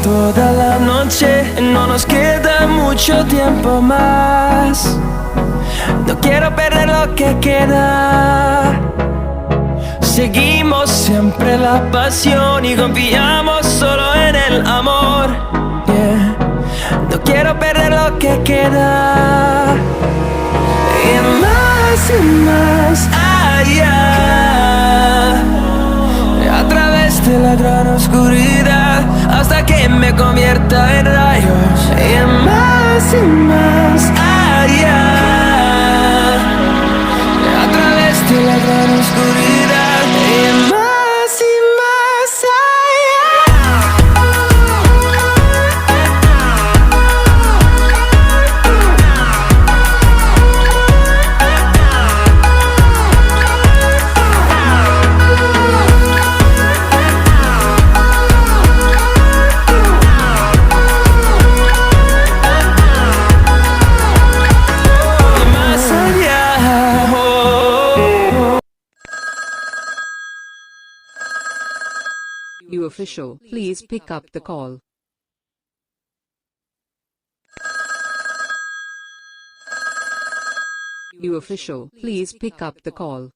toda la noche, no nos queda mucho tiempo más. No quiero perder lo que queda. Seguimos siempre la pasión y confiamos solo en el amor. Yeah. No quiero perder lo que queda. Y más allá, a través de la gran oscuridad, hasta que me convierta en rayos. Y más allá, a través de la gran oscuridad. Y más You official, please pick up the call. You official, please pick up the call.